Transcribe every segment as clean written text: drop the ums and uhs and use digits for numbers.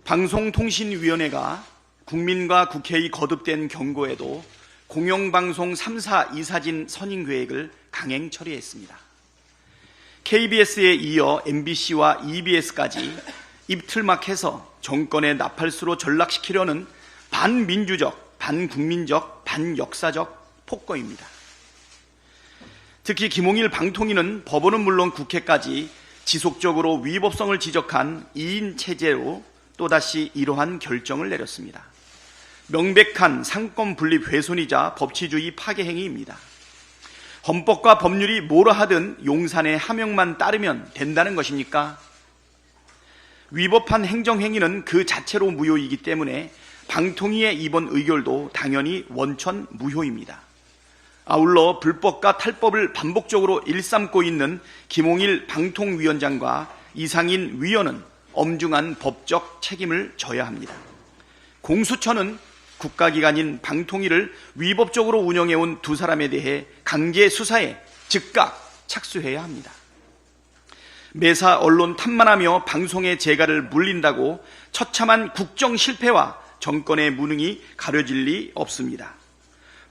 방송통신위원회가 국민과 국회의 거듭된 경고에도 공영방송 3사 이사진 선임계획을 강행 처리했습니다. KBS에 이어 MBC와 EBS까지 입틀막해서 정권의 나팔수로 전락시키려는 반민주적, 반국민적, 반역사적 폭거입니다. 특히 김홍일 방통위는 법원은 물론 국회까지 지속적으로 위법성을 지적한 2인 체제로 또다시 이러한 결정을 내렸습니다. 명백한 상권 분립 훼손이자 법치주의 파괴 행위입니다. 헌법과 법률이 뭐라 하든 용산의 하명만 따르면 된다는 것입니까? 위법한 행정행위는 그 자체로 무효이기 때문에 방통위의 이번 의결도 당연히 원천 무효입니다. 아울러 불법과 탈법을 반복적으로 일삼고 있는 김홍일 방통위원장과 이상인 위원은 엄중한 법적 책임을 져야 합니다. 공수처는 국가기관인 방통위를 위법적으로 운영해온 두 사람에 대해 강제 수사에 즉각 착수해야 합니다. 매사 언론 탐만하며 방송의 재갈을 물린다고 처참한 국정 실패와 정권의 무능이 가려질 리 없습니다.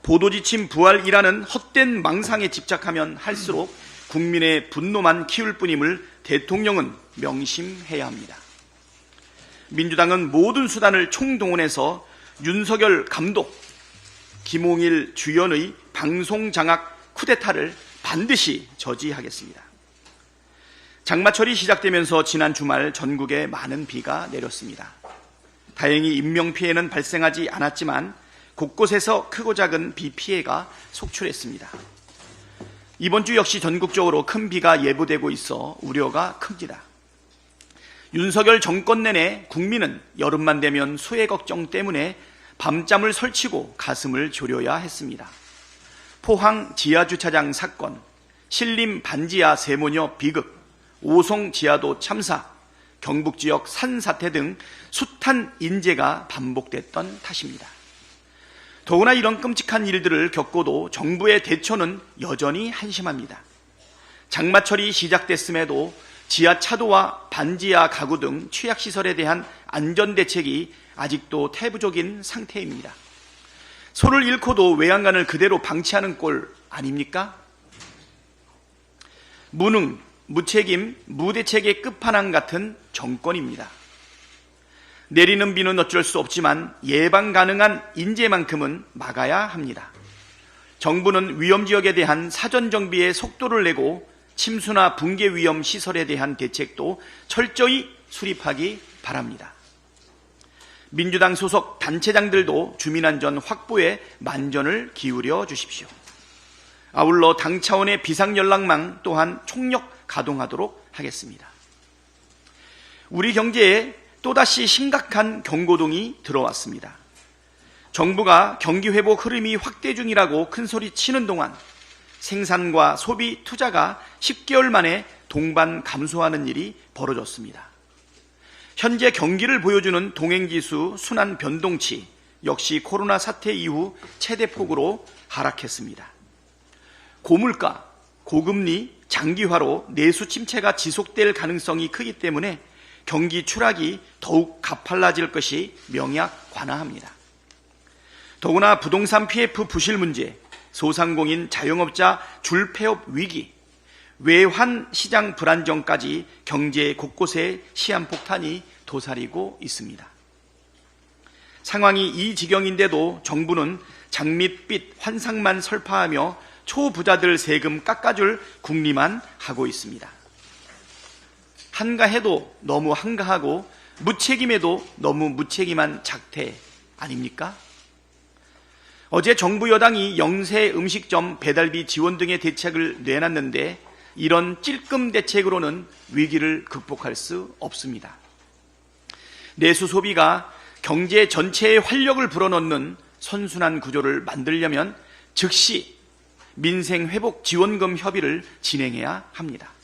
보도지침 부활이라는 헛된 망상에 집착하면 할수록 국민의 분노만 키울 뿐임을 대통령은 명심해야 합니다. 민주당은 모든 수단을 총동원해서 윤석열 감독, 김홍일 주연의 방송장악 쿠데타를 반드시 저지하겠습니다. 장마철이 시작되면서 지난 주말 전국에 많은 비가 내렸습니다. 다행히 인명피해는 발생하지 않았지만 곳곳에서 크고 작은 비 피해가 속출했습니다. 이번 주 역시 전국적으로 큰 비가 예보되고 있어 우려가 큽니다. 윤석열 정권 내내 국민은 여름만 되면 수해 걱정 때문에 밤잠을 설치고 가슴을 졸여야 했습니다. 포항 지하주차장 사건, 신림 반지하 세모녀 비극, 오송 지하도 참사, 경북 지역 산사태 등 숱한 인재가 반복됐던 탓입니다. 더구나 이런 끔찍한 일들을 겪고도 정부의 대처는 여전히 한심합니다. 장마철이 시작됐음에도 지하차도와 반지하 가구 등 취약시설에 대한 안전대책이 아직도 태부적인 상태입니다. 손을 잃고도 외양간을 그대로 방치하는 꼴 아닙니까? 무능, 무책임, 무대책의 끝판왕 같은 정권입니다. 내리는 비는 어쩔 수 없지만 예방 가능한 인재만큼은 막아야 합니다. 정부는 위험지역에 대한 사전 정비에 속도를 내고 침수나 붕괴 위험 시설에 대한 대책도 철저히 수립하기 바랍니다. 민주당 소속 단체장들도 주민안전 확보에 만전을 기울여 주십시오. 아울러 당 차원의 비상연락망 또한 총력 가동하도록 하겠습니다. 우리 경제에 또다시 심각한 경고등이 들어왔습니다. 정부가 경기 회복 흐름이 확대 중이라고 큰소리 치는 동안 생산과 소비, 투자가 10개월 만에 동반 감소하는 일이 벌어졌습니다. 현재 경기를 보여주는 동행지수 순환 변동치 역시 코로나 사태 이후 최대폭으로 하락했습니다. 고물가, 고금리, 장기화로 내수 침체가 지속될 가능성이 크기 때문에 경기 추락이 더욱 가팔라질 것이 명약관화합니다. 더구나 부동산 PF 부실 문제, 소상공인 자영업자 줄폐업 위기, 외환 시장 불안정까지 경제 곳곳에 시한폭탄이 도사리고 있습니다. 상황이 이 지경인데도 정부는 장밋빛 환상만 설파하며 초부자들 세금 깎아줄 궁리만 하고 있습니다. 한가해도 너무 한가하고 무책임해도 너무 무책임한 작태 아닙니까? 어제 정부 여당이 영세 음식점 배달비 지원 등의 대책을 내놨는데 이런 찔끔 대책으로는 위기를 극복할 수 없습니다. 내수 소비가 경제 전체의 활력을 불어넣는 선순환 구조를 만들려면 즉시 민생회복 지원금 협의를 진행해야 합니다.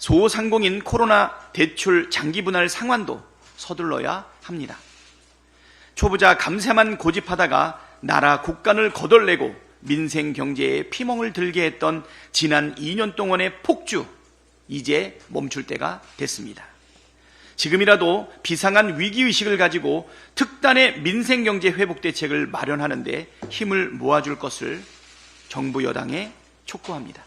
소상공인 코로나 대출 장기 분할 상환도 서둘러야 합니다. 초부자 감세만 고집하다가 나라 국간을 거덜내고 민생 경제에 피멍을 들게 했던 지난 2년 동안의 폭주, 이제 멈출 때가 됐습니다. 지금이라도 비상한 위기의식을 가지고 특단의 민생경제 회복 대책을 마련하는 데 힘을 모아줄 것을 정부 여당에 촉구합니다.